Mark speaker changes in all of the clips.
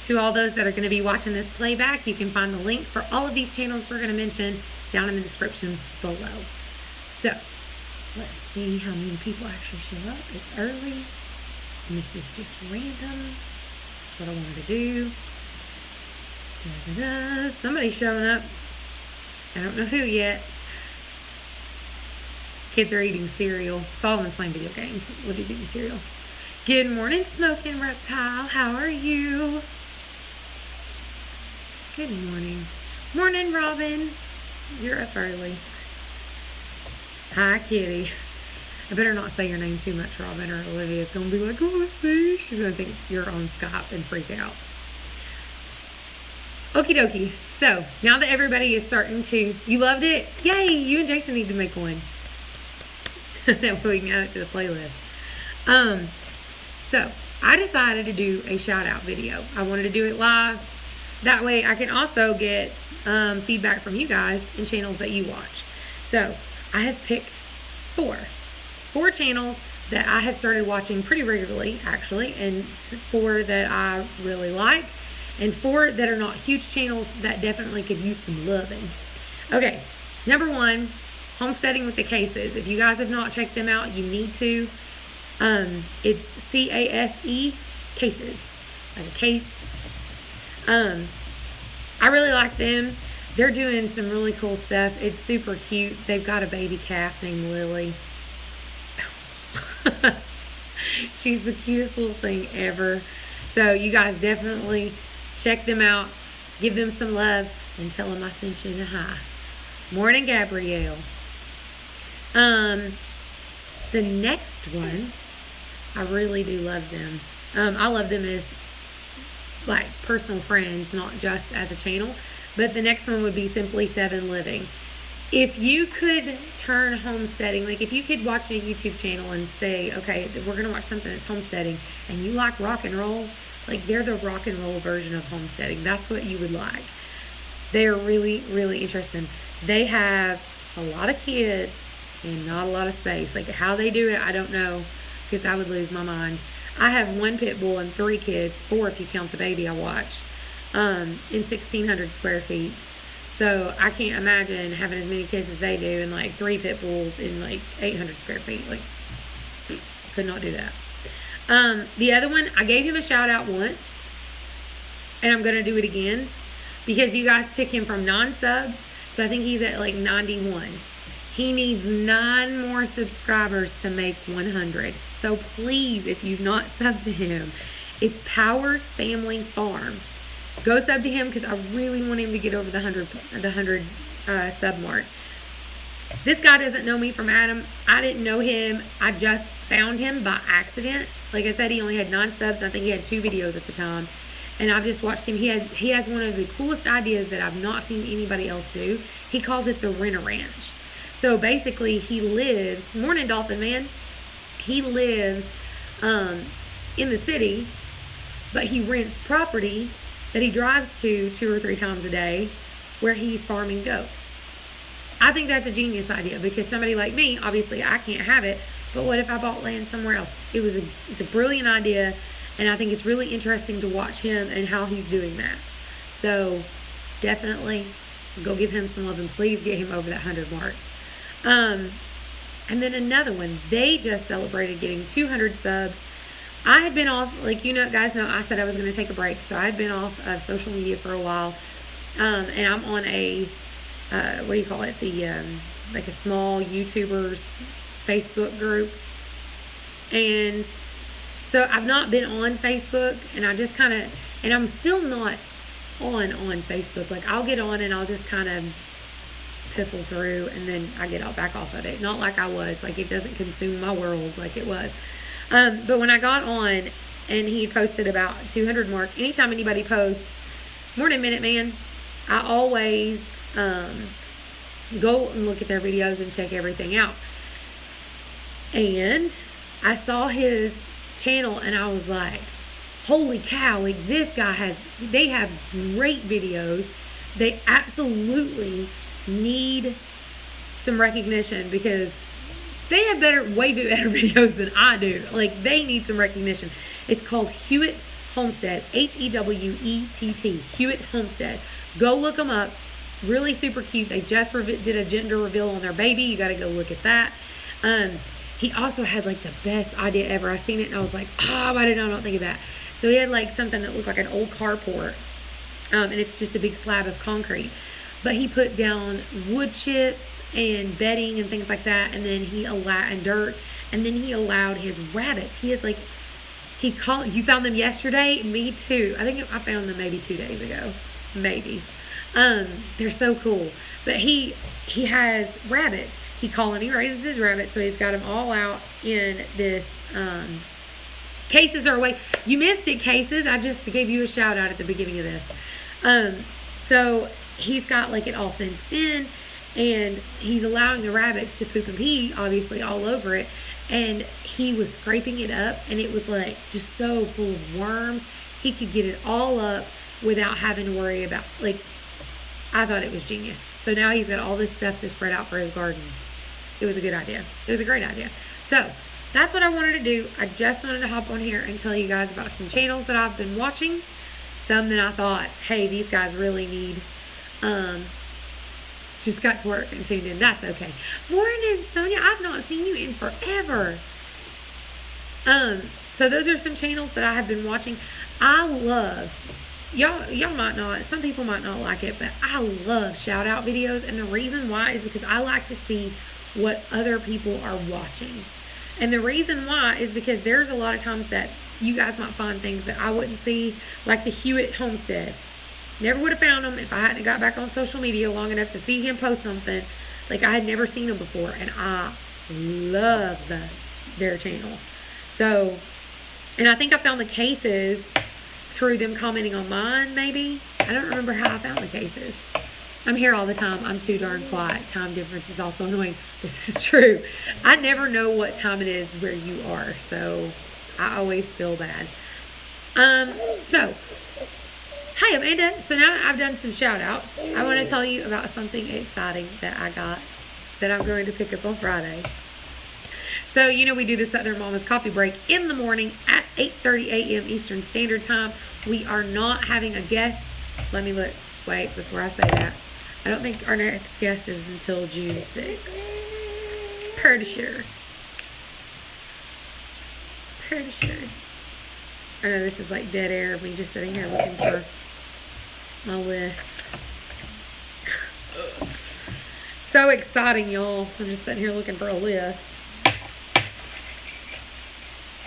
Speaker 1: To all those that are going to be watching this playback, you can find the link for all of these channels we're going to mention down in the description below. So, let's see how many people actually show up. It's early, and this is just random. This is what I wanted to do. Da-da-da. Somebody's showing up. I don't know who yet. Kids are eating cereal. Solomon's playing video games. Libby's eating cereal. Good morning, Smoking Reptile. How are you? Good morning. Morning, Robin. You're up early. Hi, Kitty. I better not say your name too much, Robin, or Olivia's going to be like, oh, see? She's going to think you're on Skype and freak out. Okie dokie. So, now that everybody is starting to... You loved it? Yay! You and Jason need to make one. That way we can add it to the playlist. So, I decided to do a shout-out video. I wanted to do it live. That way I can also get feedback from you guys and channels that you watch. So I have picked four channels that I have started watching pretty regularly, actually, and 4 that I really like, and 4 that are not huge channels that definitely could use some loving. Okay, number 1, Homesteading with the Cases. If you guys have not checked them out, you need to. It's CASE, Cases, like a case. I really like them. They're doing some really cool stuff. It's super cute. They've got a baby calf named Lily. She's the cutest little thing ever. So you guys definitely check them out. Give them some love and tell them I sent you a hi. Morning, Gabrielle. The next one, I really do love them. I love them as like personal friends, not just as a channel. But the next one would be Simply 7 Living. If you could turn homesteading, like if you could watch a YouTube channel and say, okay, we're going to watch something that's homesteading, and you like rock and roll, like they're the rock and roll version of homesteading. That's what you would like. They are really, really interesting. They have a lot of kids and not a lot of space. Like how they do it, I don't know, because I would lose my mind. I have 1 pit bull and 3 kids, 4 if you count the baby I watch, in 1,600 square feet. So I can't imagine having as many kids as they do and like 3 pit bulls in like 800 square feet. Like, could not do that. The other one, I gave him a shout out once, and I'm going to do it again because you guys took him from non-subs to I think he's at like 91. He needs 9 more subscribers to make 100. So please, if you've not subbed to him, it's Powers Family Farm. Go sub to him because I really want him to get over the 100 sub mark. This guy doesn't know me from Adam. I didn't know him. I just found him by accident. Like I said, he only had 9 subs. And I think he had 2 videos at the time. And I've just watched him. He has one of the coolest ideas that I've not seen anybody else do. He calls it the Rent-A-Ranch. So basically, he lives, morning Dolphin Man, he lives in the city, but he rents property that he drives to 2 or 3 times a day where he's farming goats. I think that's a genius idea because somebody like me, obviously I can't have it, but what if I bought land somewhere else? It's a brilliant idea, and I think it's really interesting to watch him and how he's doing that. So definitely go give him some love and please get him over that 100 mark. And then another one, they just celebrated getting 200 subs. I had been off, like you know, guys know, I said I was going to take a break, so I had been off of social media for a while, and I'm on a, what do you call it, like a small YouTubers Facebook group, and so I've not been on Facebook, and I just kind of, and I'm still not on Facebook, like I'll get on and I'll just kind of piffle through and then I get back off of it. Not like I was, like it doesn't consume my world like it was. But when I got on and he posted about 200 mark, anytime anybody posts, Morning Minute Man, I always go and look at their videos and check everything out. And I saw his channel and I was like, holy cow, like this guy they have great videos. They absolutely need some recognition because they have way better videos than I do. Like they need some recognition. It's called Hewett Homestead, Hewett, Hewett Homestead. Go look them up. Really super cute. They just did a gender reveal on their baby. You got to go look at that. He also had like the best idea ever. I seen it and I was like, why did I not think of that? So he had like something that looked like an old carport. And it's just a big slab of concrete. But he put down wood chips and bedding and things like that. And then and dirt. And then he allowed his rabbits. He is like, you found them yesterday? Me too. I think I found them maybe 2 days ago. Maybe. They're so cool. But he has rabbits. He colony raises his rabbits, so he's got them all out in this, cases are away. You missed it, cases. I just gave you a shout out at the beginning of this. So he's got like it all fenced in, and he's allowing the rabbits to poop and pee, obviously, all over it. And he was scraping it up, and it was like just so full of worms. He could get it all up without having to worry about, like, I thought it was genius. So now he's got all this stuff to spread out for his garden. It was a good idea. It was a great idea. So that's what I wanted to do. I just wanted to hop on here and tell you guys about some channels that I've been watching. Some that I thought, hey, these guys really need. Just got to work and tuned in. That's okay. Morning, Sonia. I've not seen you in forever. So those are some channels that I have been watching. I love, y'all might not, some people might not like it, but I love shout out videos. And the reason why is because I like to see what other people are watching. And the reason why is because there's a lot of times that you guys might find things that I wouldn't see, like the Hewett Homestead. Never would have found him if I hadn't got back on social media long enough to see him post something. Like, I had never seen him before, and I love their channel. So, and I think I found the cases through them commenting on mine, maybe. I don't remember how I found the cases. I'm here all the time. I'm too darn quiet. Time difference is also annoying. This is true. I never know what time it is where you are, so I always feel bad. So, hi Amanda. So now that I've done some shout outs, I want to tell you about something exciting that I got that I'm going to pick up on Friday. So, you know, we do the Southern Mama's Coffee Break in the morning at 8:30 a.m. Eastern Standard Time. We are not having a guest. Let me look. Wait, before I say that. I don't think our next guest is until June 6th. Pretty sure. I know this is like dead air of me just sitting here looking for my list. So exciting, y'all. I'm just sitting here looking for a list.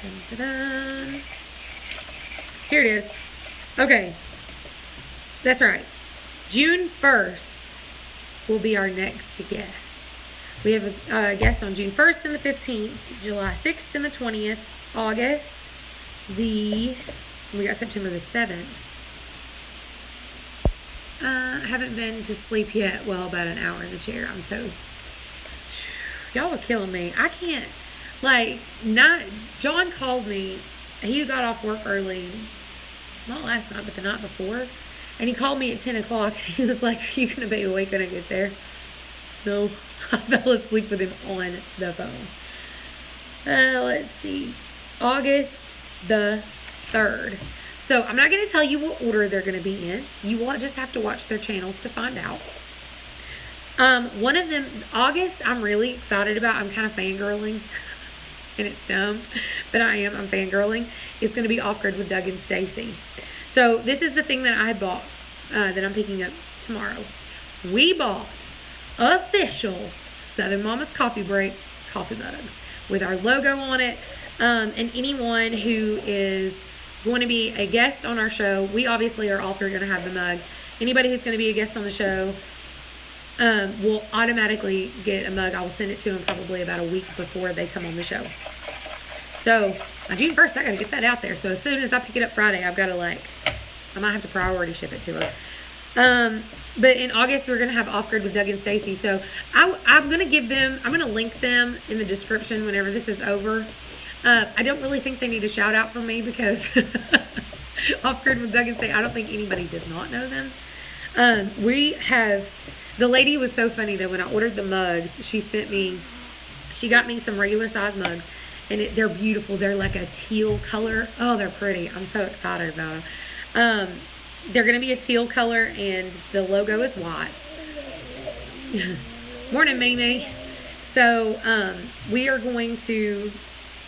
Speaker 1: Dun, dun, dun. Here it is. Okay. That's right. June 1st will be our next guest. We have a guest on June 1st and the 15th, July 6th and the 20th, August. We got September the 7th. I haven't been to sleep yet. Well, about an hour in the chair. I'm toast. Y'all are killing me. I can't, John called me. He got off work early, not last night, but the night before. And he called me at 10 o'clock. And he was like, are you going to be awake when I get there? No. I fell asleep with him on the phone. Let's see. August the 3rd. So I'm not going to tell you what order they're going to be in. You will just have to watch their channels to find out. One of them, August, I'm really excited about. I'm kind of fangirling. And it's dumb. But I'm fangirling. It's going to be Off Grid with Doug and Stacy. So this is the thing that I bought that I'm picking up tomorrow. We bought official Southern Mama's Coffee Break coffee mugs with our logo on it. And anyone who is going to be a guest on our show, we obviously are all three going to have the mug. Anybody who's going to be a guest on the show will automatically get a mug. I will send it to them probably about a week before they come on the show. So on June 1st, I got to get that out there. So as soon as I pick it up Friday, I've got to I might have to priority ship it to her. But in August, we're going to have Off Grid with Doug and Stacy. So I'm going to link them in the description whenever this is over. I don't really think they need a shout out from me because Off Grid with Doug and Stacy, I don't think anybody does not know them. The lady was so funny that when I ordered the mugs, she got me some regular size mugs. and they're beautiful. They're like a teal color. Oh, they're pretty. I'm so excited about them. They're going to be a teal color, and the logo is white. Morning, Mimi. So we are going to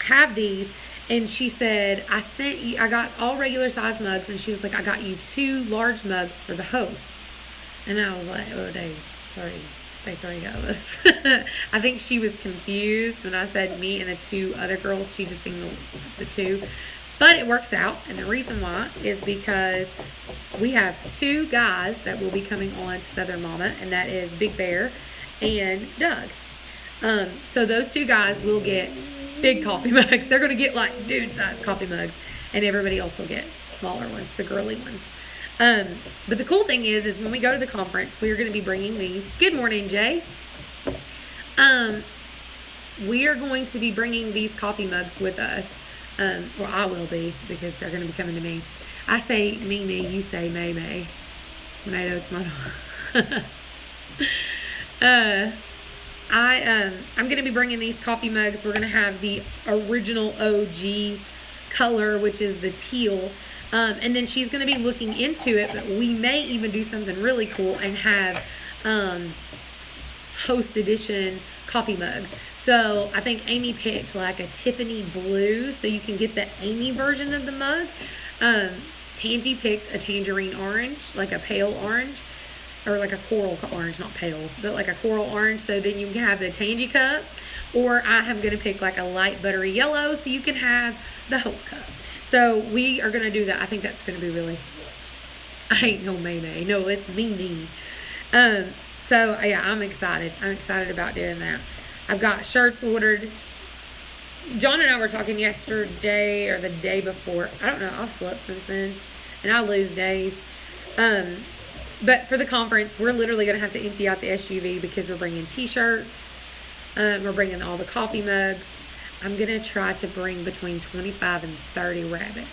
Speaker 1: have these. And she said, I got all regular size mugs. And she was like, I got you 2 large mugs for the hosts. And I was like, oh, they 3 of us. I think she was confused when I said me and the 2 other girls. She just seen the 2. But it works out. And the reason why is because we have 2 guys that will be coming on to Southern Mama. And that is Big Bear and Doug. So those 2 guys will get big coffee mugs. They're going to get like dude-sized coffee mugs. And everybody else will get smaller ones, the girly ones. But the cool thing is when we go to the conference, we're going to be bringing these. Good morning, Jay. We are going to be bringing these coffee mugs with us. Well, I will be, because they're going to be coming to me. I say me, you say may. Tomato, tomato. I'm going to be bringing these coffee mugs. We're going to have the original OG color, which is the teal. And then she's going to be looking into it, but we may even do something really cool and have host edition coffee mugs. So I think Amy picked like a Tiffany blue, so you can get the Amy version of the mug. Tangy picked a tangerine orange, like a pale orange. Or like a coral orange, not pale, but like a coral orange. So then you can have the tangy cup. Or I am going to pick like a light buttery yellow, so you can have the Hope cup. So we are going to do that. I think that's going to be really... I ain't no May. No, it's me. So yeah, I'm excited. I'm excited about doing that. I've got shirts ordered. John and I were talking yesterday or the day before. I don't know. I've slept since then. And I lose days. But for the conference, we're literally going to have to empty out the SUV because we're bringing t-shirts. We're bringing all the coffee mugs. I'm going to try to bring between 25 and 30 rabbits.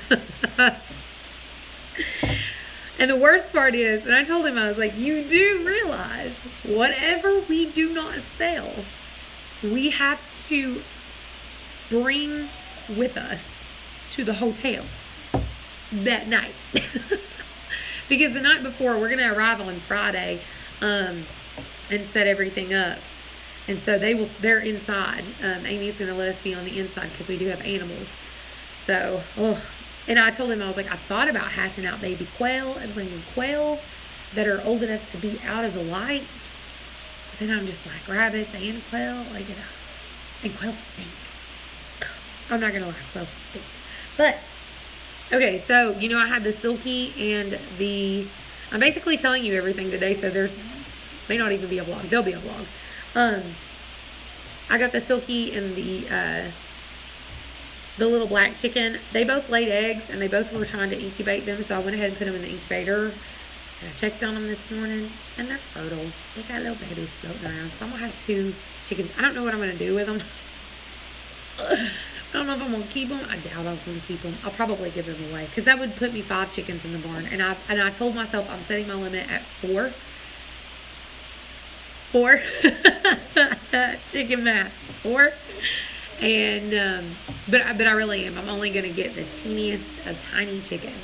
Speaker 1: 30 rabbits. And the worst part is, and I told him, I was like, you do realize whatever we do not sell, we have to bring with us to the hotel that night. Because the night before, we're going to arrive on Friday and set everything up. And so they're inside. Amy's going to let us be on the inside because we do have animals. So, and I told him, I was like, I thought about hatching out baby quail and bringing quail that are old enough to be out of the light. But then I'm just like, rabbits and quail, like, you know, and quail stink. I'm not going to lie, quail stink. But, okay, so, you know, I had the silky and I'm basically telling you everything today, so may not even be a vlog. There'll be a vlog. I got the silky and the little black chicken. They both laid eggs, and they both were trying to incubate them, so I went ahead and put them in the incubator. And I checked on them this morning, and they're fertile. They got little babies floating around, so I'm going to have 2 chickens. I don't know what I'm going to do with them. I don't know if I'm going to keep them. I doubt I'm going to keep them. I'll probably give them away, because that would put me 5 chickens in the barn. And I told myself I'm setting my limit at 4. 4. Chicken math. 4. And but I really am. I'm only going to get the teeniest of tiny chickens.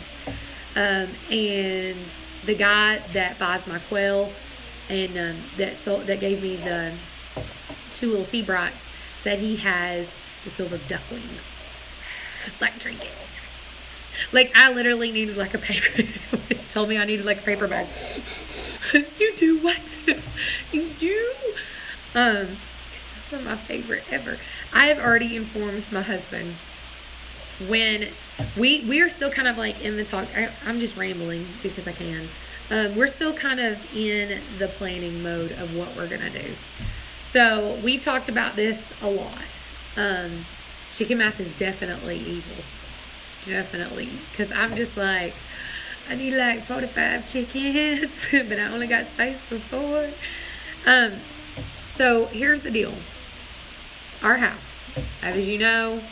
Speaker 1: And the guy that buys my quail and that gave me the 2 little sea brights said he has the silver ducklings. Like, drink it. Like, I literally needed like a paper. He told me I needed like a paper bag. You do what? You do? Those are my favorite ever. I have already informed my husband when we are still kind of like in the talk. I'm just rambling because I can. We're still kind of in the planning mode of what we're going to do. So we've talked about this a lot. Chicken math is definitely evil. Definitely. Because I'm just like, I need like 45 chickens, but I only got space for 4. So here's the deal. Our house, as you know,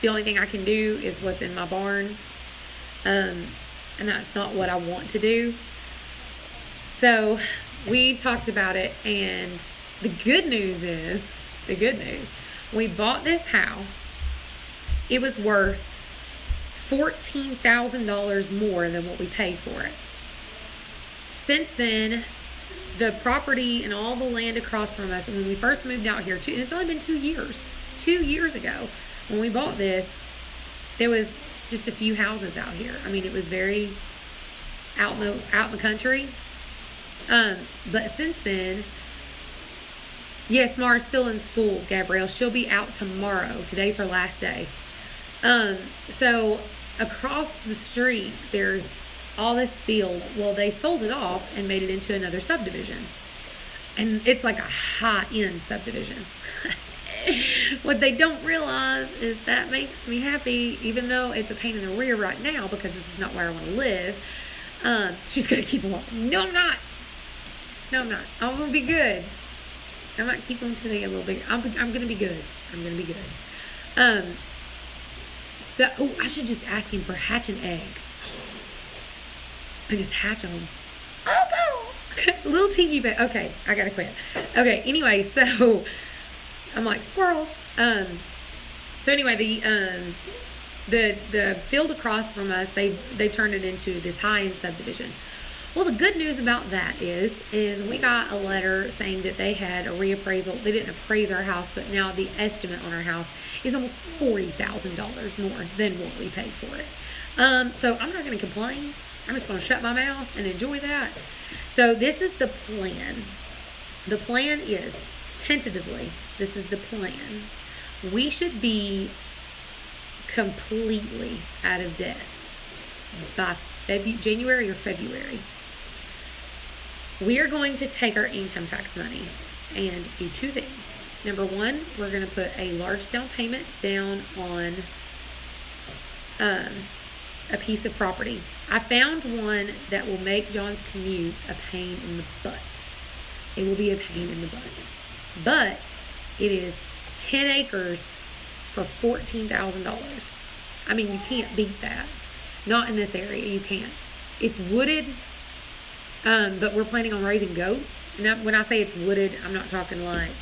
Speaker 1: the only thing I can do is what's in my barn. And that's not what I want to do. So we talked about it, and the good news is, we bought this house. It was worth $14,000 more than what we paid for it. Since then, the property and all the land across from us, and when we first moved out here, and it's only been 2 years. 2 years ago, when we bought this, there was just a few houses out here. I mean, it was very out in the country. But since then, yes, Mara's still in school, Gabrielle. She'll be out tomorrow. Today's her last day. So across the street, there's all this field. Well, they sold it off and made it into another subdivision. And it's like a high-end subdivision. What they don't realize is that makes me happy, even though it's a pain in the rear right now because this is not where I want to live. She's going to keep them walking. No, I'm not. I'm going to be good. I might keep them until they get a little bigger. I'm going to be good. So, I should just ask him for hatching eggs. And just hatch them. Little tinky bit. Okay, I got to quit. Okay, anyway, so I'm like, squirrel. So anyway, the field across from us, they've turned it into this high-end subdivision. Well, the good news about that is we got a letter saying that they had a reappraisal. They didn't appraise our house, but now the estimate on our house is almost $40,000 more than what we paid for it. So I'm not going to complain. I'm just going to shut my mouth and enjoy that. So this is the plan. The plan is, tentatively, this is the plan. We should be completely out of debt by January or February. We are going to take our income tax money and do two things. Number one, we're going to put a large down payment down on a piece of property. I found one that will make John's commute a pain in the butt. It will be a pain in the butt. But it is 10 acres for $14,000. I mean, you can't beat that. Not in this area, you can't. It's wooded, but we're planning on raising goats. And when I say it's wooded, I'm not talking like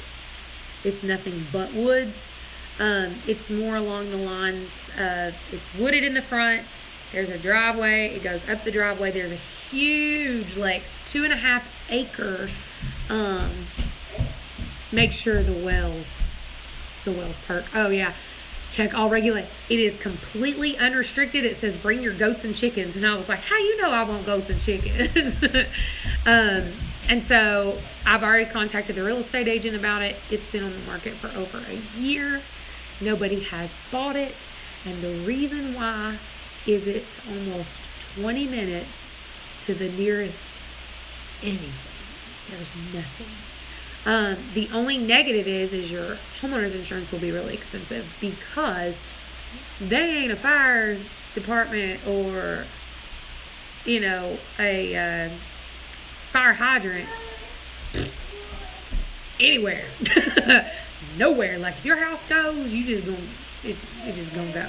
Speaker 1: it's nothing but woods. It's more along the lines of it's wooded in the front. There's a driveway. It goes up the driveway. There's a huge, like 2.5 acre. Make sure the wells perk. Oh yeah. Check all regulate. It is completely unrestricted. It says bring your goats and chickens. And I was like, how you know I want goats and chickens? And so I've already contacted the real estate agent about it. It's been on the market for over a year. Nobody has bought it. And the reason why is it's almost 20 minutes to the nearest anything. There's nothing. The only negative is your homeowner's insurance will be really expensive because they ain't a fire department or, a fire hydrant anywhere. Nowhere. Like if your house goes, it's just gonna go.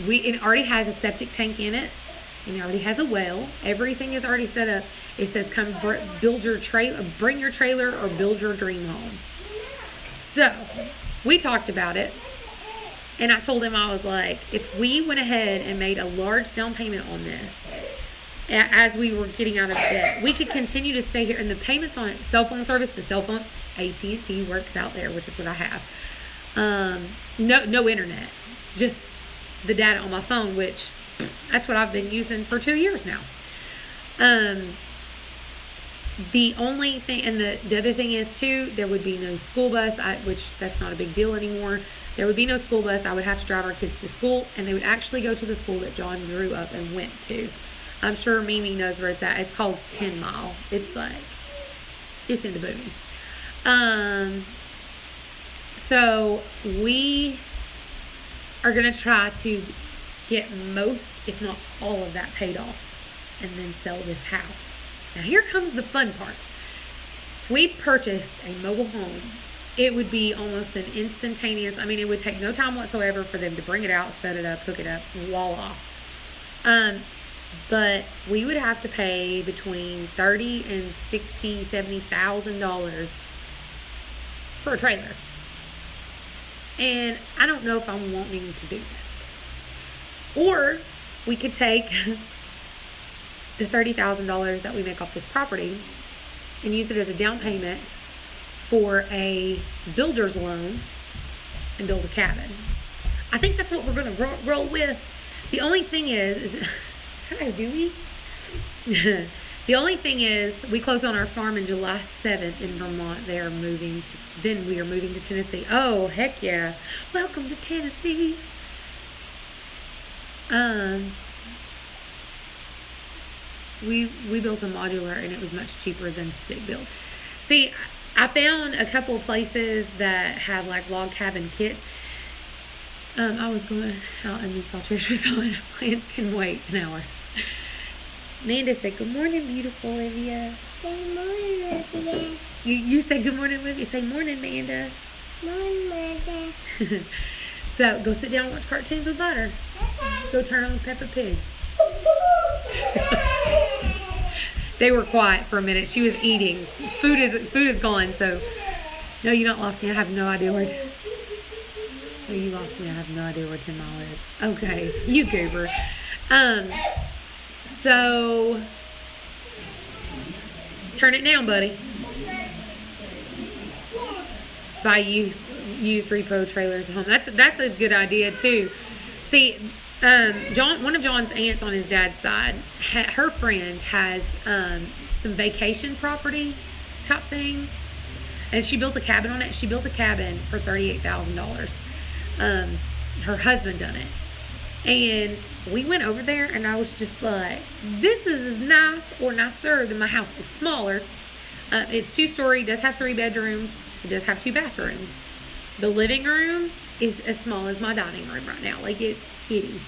Speaker 1: It already has a septic tank in it. And it already has a well. Everything is already set up. It says come build your bring your trailer or build your dream home. So we talked about it. And I told him, I was like, if we went ahead and made a large down payment on this, as we were getting out of debt, we could continue to stay here. And the payments on it, cell phone service, the cell phone, AT&T works out there, which is what I have. No internet, just the data on my phone, which that's what I've been using for 2 years now. The only thing, and the other thing is too, there would be no school bus, which that's not a big deal anymore. There would be no school bus. I would have to drive our kids to school, and they would actually go to the school that John grew up and went to. I'm sure Mimi knows where it's at. It's called 10 Mile. It's like, it's in the boonies. So we are going to try to get most, if not all of that paid off and then sell this house. Now here comes the fun part. If we purchased a mobile home, it would be almost an instantaneous, it would take no time whatsoever for them to bring it out, set it up, hook it up, voila. but we would have to pay between $30 and $70,000 for a trailer. And I don't know if I'm wanting to do that. Or we could take the $30,000 that we make off this property and use it as a down payment for a builder's loan and build a cabin. I think that's what we're going to roll with. The only thing is hi, Dewey. The only thing is, we close on our farm in July 7th in Vermont. We are moving to Tennessee. Oh, heck yeah. Welcome to Tennessee. We built a modular, and it was much cheaper than stick built. See, I found a couple of places that have like log cabin kits. I was going out and then saw Trish was on. Plans can wait an hour. Amanda said, "Good morning, beautiful Olivia."
Speaker 2: Good morning, Olivia.
Speaker 1: You said good morning, Olivia. Say morning, Amanda.
Speaker 2: Morning, Amanda.
Speaker 1: So go sit down and watch cartoons with butter. Go turn on Peppa Pig. They were quiet for a minute. She was eating. Food is gone. So no, you not lost me. I have no idea where. Oh, you lost me. I have no idea where 10 Mile is. Okay, you goober. So turn it down, buddy. Buy you used repo trailers at home. That's a good idea too. See, one of John's aunts on his dad's side, her friend has some vacation property type thing, and she built a cabin on it. She built a cabin for $38,000. Her husband done it, and we went over there, and I was just like, this is as nice or nicer than my house. It's smaller. It's 2-story. It does have 3 bedrooms. It does have 2 bathrooms. The living room is as small as my dining room right now. Like, it's itty.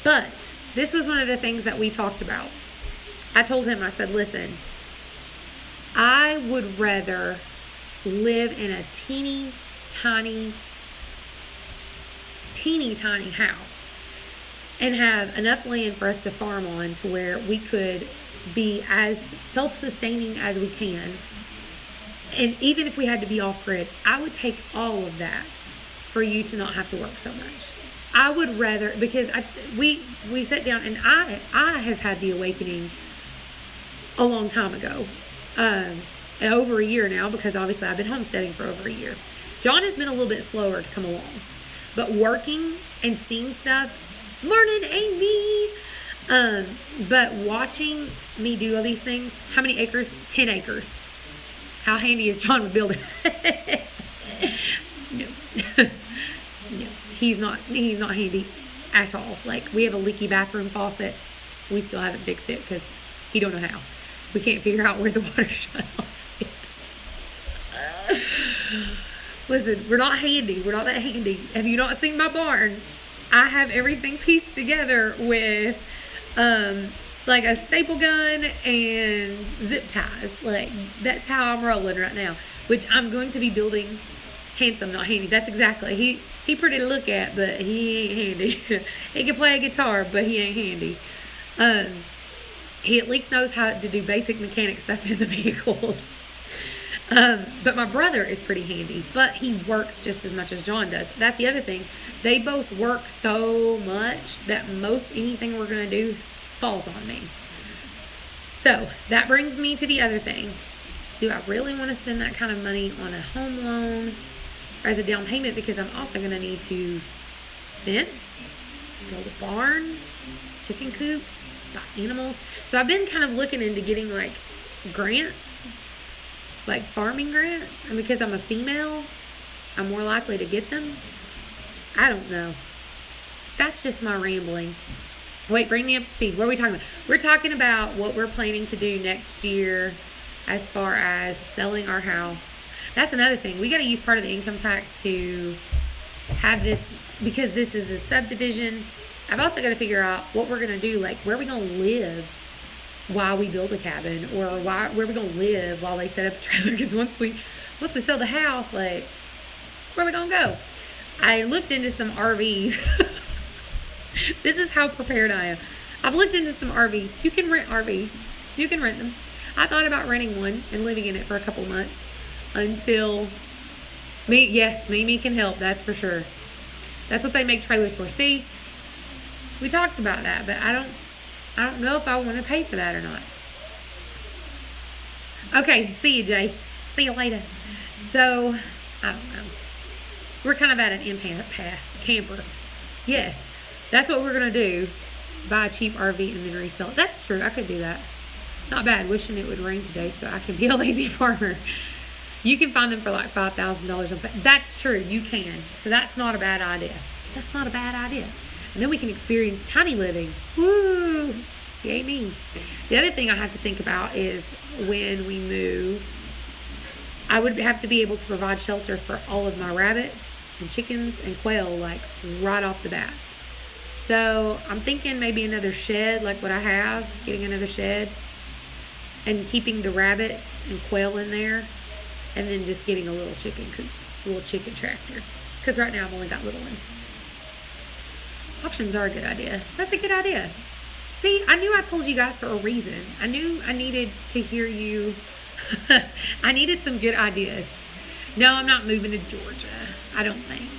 Speaker 1: But this was one of the things that we talked about. I told him, I said, listen, I would rather live in a teeny tiny house and have enough land for us to farm on to where we could be as self-sustaining as we can. And even if we had to be off-grid, I would take all of that for you to not have to work so much. I would rather, because we sat down, and I have had the awakening a long time ago, over a year now, because obviously I've been homesteading for over a year. John has been a little bit slower to come along, but working and seeing stuff, learning Amy, but watching me do all these things. How many acres? 10 acres. How handy is John with building? No. No, he's not handy at all. Like, we have a leaky bathroom faucet. We still haven't fixed it because he don't know how. We can't figure out where the water shut off is. Listen, we're not handy. We're not that handy. Have you not seen my barn? I have everything pieced together with like a staple gun and zip ties. Like, that's how I'm rolling right now. Which I'm going to be building handsome, not handy. That's exactly. He pretty to look at, but he ain't handy. He can play a guitar, but he ain't handy. He at least knows how to do basic mechanic stuff in the vehicles. But my brother is pretty handy, but he works just as much as John does. That's the other thing. They both work so much that most anything we're going to do falls on me. So that brings me to the other thing. Do I really want to spend that kind of money on a home loan or as a down payment? Because I'm also going to need to fence, build a barn, chicken coops, buy animals. So I've been kind of looking into getting like grants, like farming grants. And because I'm a female, I'm more likely to get them. I don't know. That's just my rambling. Wait, bring me up to speed. What are we talking about? We're talking about what we're planning to do next year as far as selling our house. That's another thing. We got to use part of the income tax to have this, because this is a subdivision. I've also got to figure out what we're going to do, like where are we going to live while we build a cabin, or where are we going to live while they set up a trailer? Because once we sell the house, like, where are we going to go? I looked into some RVs. This is how prepared I am. I've looked into some RVs. You can rent RVs. You can rent them. I thought about renting one and living in it for a couple months until Mimi can help. That's for sure. That's what they make trailers for. See, we talked about that, but I don't know if I want to pay for that or not. Okay, see you, Jay. See you later. So, I don't know. We're kind of at an impasse. Camper. Yes, that's what we're going to do. Buy a cheap RV and then resell it. That's true. I could do that. Not bad. Wishing it would rain today so I can be a lazy farmer. You can find them for like $5,000. That's true. You can. So that's not a bad idea. That's not a bad idea. And then we can experience tiny living. Woo! Yay me. The other thing I have to think about is when we move, I would have to be able to provide shelter for all of my rabbits and chickens and quail, like right off the bat. So I'm thinking maybe another shed like what I have, getting another shed and keeping the rabbits and quail in there, and then just getting a little chicken coop, a little chicken tractor. Because right now I've only got little ones. Auctions are a good idea. That's a good idea. See, I knew I told you guys for a reason. I knew I needed to hear you. I needed some good ideas. No, I'm not moving to Georgia. I don't think.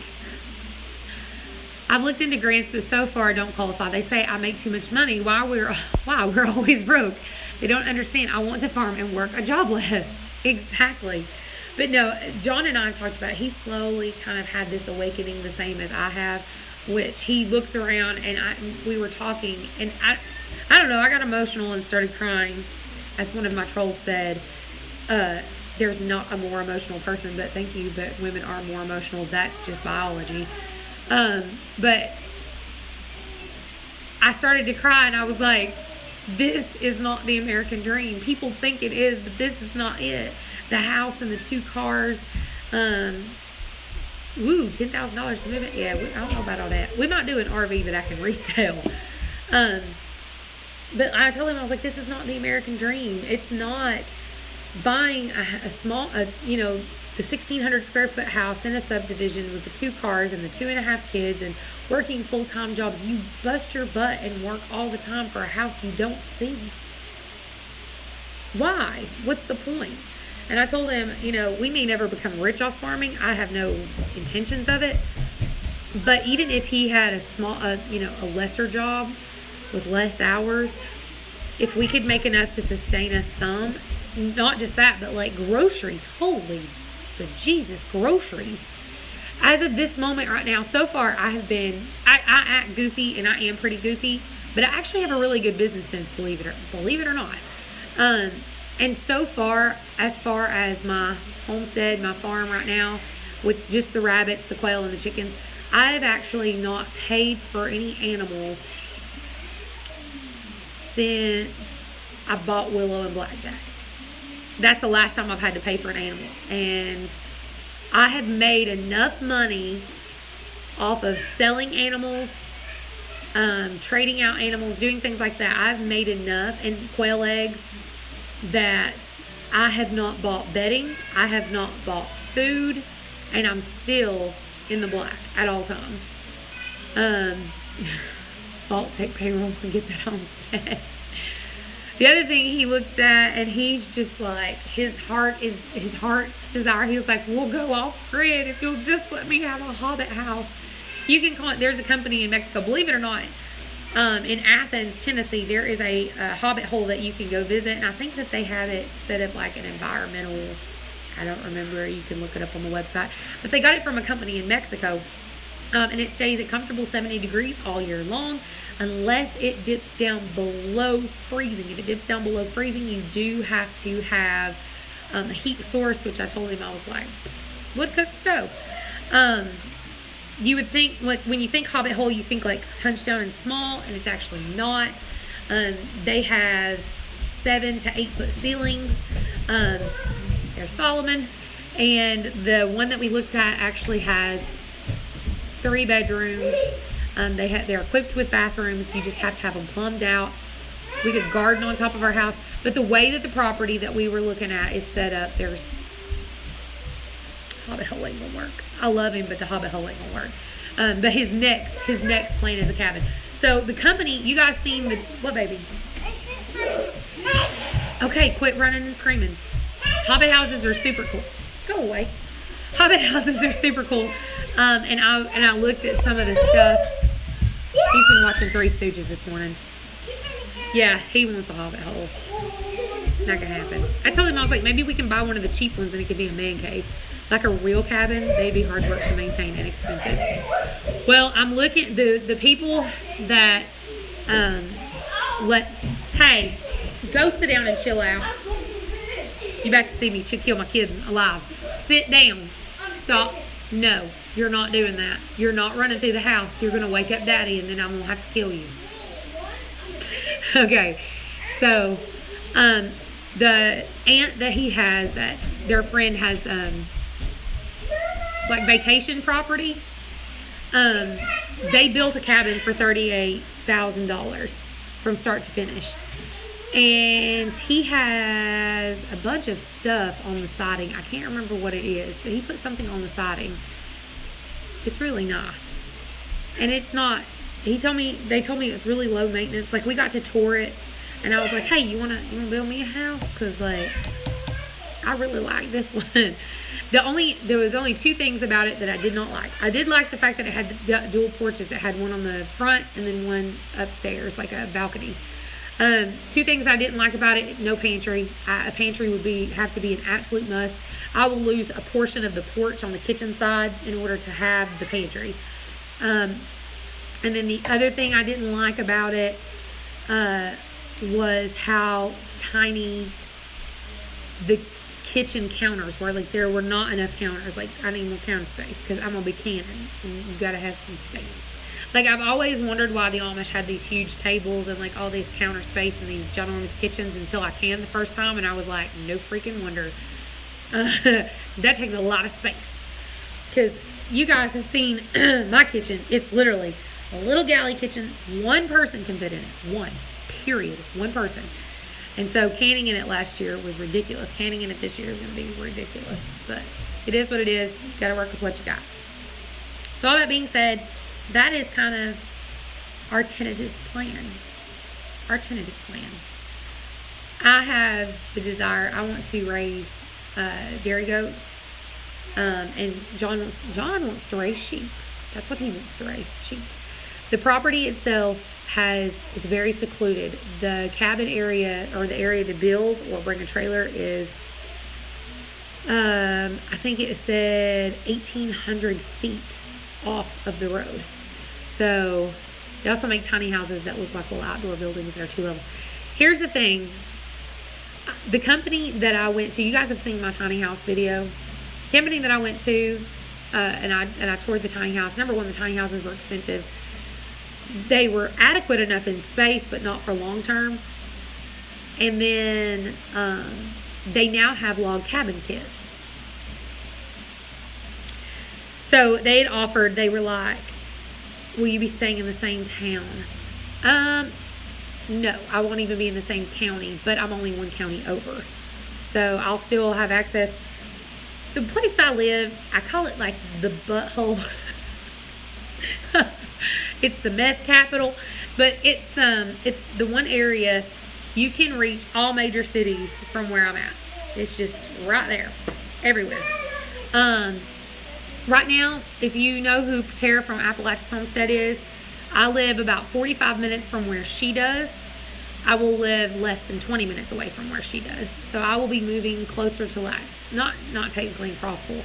Speaker 1: I've looked into grants, but so far I don't qualify. They say I make too much money. Why we're always broke. They don't understand. I want to farm and work a job less. Exactly. But no, John and I have talked about it. He slowly kind of had this awakening the same as I have, which he looks around and we were talking and I don't know, I got emotional and started crying. As one of my trolls said, there's not a more emotional person, but thank you, but women are more emotional. That's just biology. But I started to cry and I was like, this is not the American dream. People think it is, but this is not it. The house and the 2 cars, $10,000 to move it. Yeah, I don't know about all that. We might do an RV that I can resell. But I told him, I was like, this is not the American dream. It's not buying a small, the 1,600 square foot house in a subdivision with the 2 cars and the 2.5 kids and working full-time jobs. You bust your butt and work all the time for a house you don't see. Why? What's the point? And I told him, we may never become rich off farming. I have no intentions of it. But even if he had a lesser job with less hours, if we could make enough to sustain us some, not just that, but like groceries, holy Jesus, groceries. As of this moment right now, so far I act goofy and I am pretty goofy, but I actually have a really good business sense, believe it or not. And so far, as far as my homestead, my farm right now, with just the rabbits, the quail, and the chickens, I've actually not paid for any animals since I bought Willow and Blackjack. That's the last time I've had to pay for an animal. And I have made enough money off of selling animals, trading out animals, doing things like that. I've made enough, and quail eggs, that I have not bought bedding. I have not bought food. And I'm still in the black at all times. Vault, take payroll and get that homestead. The other thing he looked at, and he's just like, his heart's desire. He was like, we'll go off grid if you'll just let me have a hobbit house. You can call it, there's a company in Mexico, believe it or not, in Athens, Tennessee, there is a hobbit hole that you can go visit. And I think that they have it set up like an environmental, I don't remember, you can look it up on the website. But they got it from a company in Mexico. And it stays at comfortable 70 degrees all year long, unless it dips down below freezing. If it dips down below freezing, you do have to have a heat source, which I told him, I was like, wood cooked stove. You would think, like, when you think hobbit hole, you think like hunched down and small, and it's actually not. They have 7 to 8 foot ceilings. They're Solomon, and the one that we looked at actually has 3 bedrooms. They're equipped with bathrooms. You just have to have them plumbed out. We could garden on top of our house. But the way that the property that we were looking at is set up, there's hobbit hole ain't gonna work. I love him, but the hobbit hole ain't gonna work. But his next plan is a cabin. So the company, you guys seen the, what baby?
Speaker 2: I can't find it.
Speaker 1: Okay, quit running and screaming. Hobbit houses are super cool. Go away. Hobbit houses are super cool. And I looked at some of the stuff. He's been watching Three Stooges this morning. Yeah, he wants a Hobbit hole. Not gonna happen. I told him, I was like, maybe we can buy one of the cheap ones and it could be a man cave. Like a real cabin, they'd be hard work to maintain and expensive. Well, I'm looking, the people that hey, go sit down and chill out. You about to see me kill my kids alive. Sit down. Stop. No, you're not doing that. You're not running through the house. You're gonna wake up Daddy and then I'm gonna have to kill you. Okay, so the aunt that he has, that their friend has like vacation property, they built a cabin for $38,000 from start to finish. And he has a bunch of stuff on the siding. I can't remember what it is, but he put something on the siding. It's really nice. And it's not, they told me it's really low maintenance. Like, we got to tour it and I was like, hey, you wanna build me a house? Cause like, I really like this one. There was only two things about it that I did not like. I did like the fact that it had dual porches. It had one on the front and then one upstairs, like a balcony. Two things I didn't like about it: no pantry. A pantry would have to be an absolute must. I will lose a portion of the porch on the kitchen side in order to have the pantry. And then the other thing I didn't like about it was how tiny the kitchen counters were. Like, there were not enough counters. Like, I need more counter space because I'm gonna be canning, and you gotta have some space. Like, I've always wondered why the Amish had these huge tables and like all this counter space and these ginormous kitchens until I canned the first time, and I was like, no freaking wonder. That takes a lot of space. Because you guys have seen my kitchen. It's literally a little galley kitchen. One person can fit in it. One. Period. One person. And so canning in it last year was ridiculous. Canning in it this year is going to be ridiculous. But it is what it is. You got to work with what you got. So all that being said, that is kind of our tentative plan. I have the desire, I want to raise dairy goats. And John wants to raise sheep. That's what he wants to raise, sheep. The property itself it's very secluded. The cabin area, or the area to build or bring a trailer, is I think it said 1,800 feet off of the road. So they also make tiny houses that look like little outdoor buildings that are 2 level. Here's the thing. The company that I went to, you guys have seen my tiny house video. The company that I went to, and I toured the tiny house. Number one, the tiny houses were expensive. They were adequate enough in space, but not for long term. And then they now have log cabin kits. So they had offered, they were like, will you be staying in the same town? No, I won't even be in the same county, but I'm only one county over. So I'll still have access. The place I live, I call it like the butthole. It's the meth capital, but it's the one area you can reach all major cities from where I'm at. It's just right there, everywhere. Right now, if you know who Tara from Appalachia's Homestead is, I live about 45 minutes from where she does. I will live less than 20 minutes away from where she does. So I will be moving closer to, like, not technically in Crossville.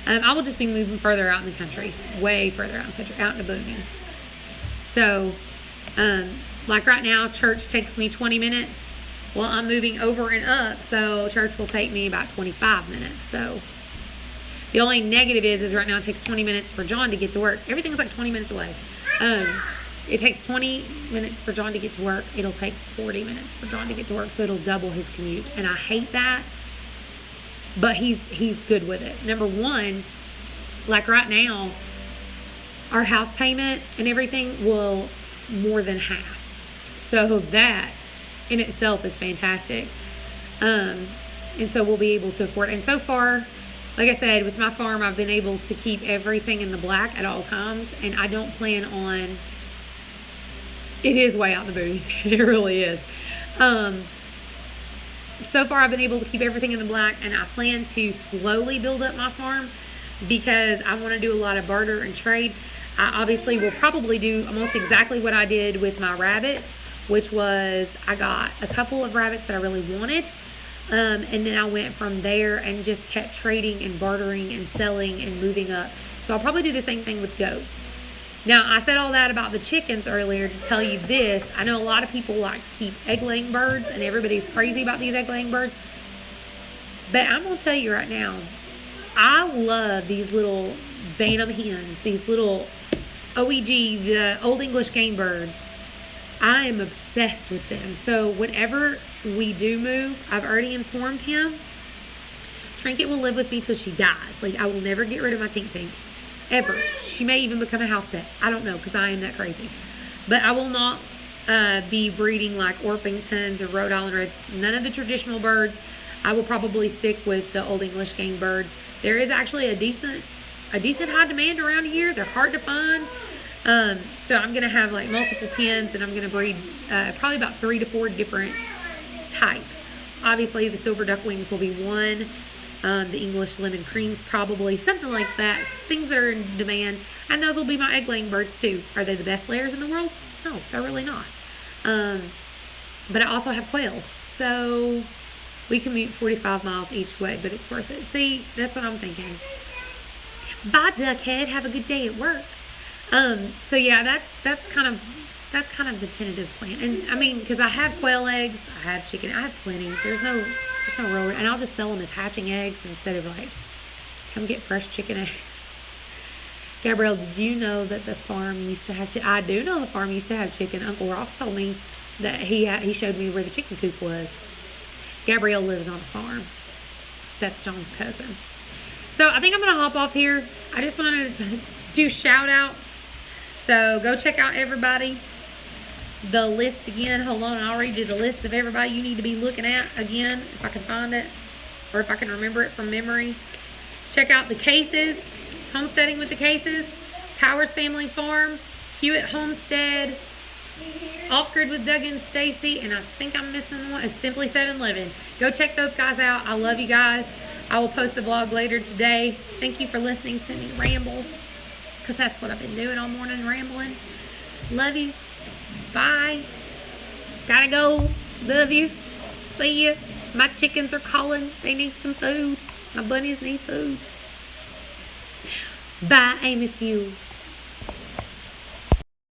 Speaker 1: I will just be moving further out in the country, way further out in the country, out in the boonies. So, like right now, church takes me 20 minutes. Well, I'm moving over and up, so church will take me about 25 minutes. So the only negative is right now it takes 20 minutes for John to get to work. Everything's like 20 minutes away. It takes 20 minutes for John to get to work. It'll take 40 minutes for John to get to work, so it'll double his commute. And I hate that, but he's good with it. Number one, like right now, our house payment and everything will more than half. So that in itself is fantastic. And so we'll be able to afford it. And so far, like I said, with my farm, I've been able to keep everything in the black at all times. And I don't plan on It is way out the booties. It really is. So far I've been able to keep everything in the black, and I plan to slowly build up my farm because I want to do a lot of barter and trade. I obviously will probably do almost exactly what I did with my rabbits, which was I got a couple of rabbits that I really wanted, and then I went from there and just kept trading and bartering and selling and moving up. So I'll probably do the same thing with goats. Now, I said all that about the chickens earlier to tell you this. I know a lot of people like to keep egg-laying birds, and everybody's crazy about these egg-laying birds. But I'm going to tell you right now, I love these little Bantam hens, these little OEG, the Old English game birds. I am obsessed with them. So whenever we do move, I've already informed him, Trinket will live with me till she dies. Like, I will never get rid of my Tink Tink. Ever. She may even become a house pet. I don't know, because I am that crazy. But I will not be breeding like Orpingtons or Rhode Island Reds. None of the traditional birds. I will probably stick with the Old English game birds. There is actually a decent high demand around here. They're hard to find. So I'm going to have like multiple pens, and I'm going to breed probably about 3 to 4 different types. Obviously, the silver ducklings will be one. The English lemon creams, probably something like that. Things that are in demand, and those will be my egg-laying birds too. Are they the best layers in the world? No, they're really not. But I also have quail, so we commute 45 miles each way, but it's worth it. See, that's what I'm thinking. Bye, Duckhead. Have a good day at work. So yeah, that's kind of the tentative plan. And I mean, because I have quail eggs, I have chicken, I have plenty. There's no real, and I'll just sell them as hatching eggs instead of like, come get fresh chicken eggs. Gabrielle, did you know that the farm used to have chicken? I do know the farm used to have chicken. Uncle Ross told me that he showed me where the chicken coop was. Gabrielle lives on a farm. That's John's cousin. So I think I'm going to hop off here. I just wanted to do shout outs. So go check out everybody. The list again. Hold on, I'll read you the list of everybody you need to be looking at again, if I can find it, or if I can remember it from memory. Check out the Cases, Homesteading with the Cases, Powers Family Farm, Hewett Homestead, Off Grid with Doug and Stacy, and I think I'm missing one. It's Simply 7 Living. Go check those guys out. I love you guys. I will post a vlog later today. Thank you for listening to me ramble, because that's what I've been doing all morning, rambling. Love you. Bye. Gotta go. Love you. See you. My chickens are calling. They need some food. My bunnies need food. Bye, Amy Few.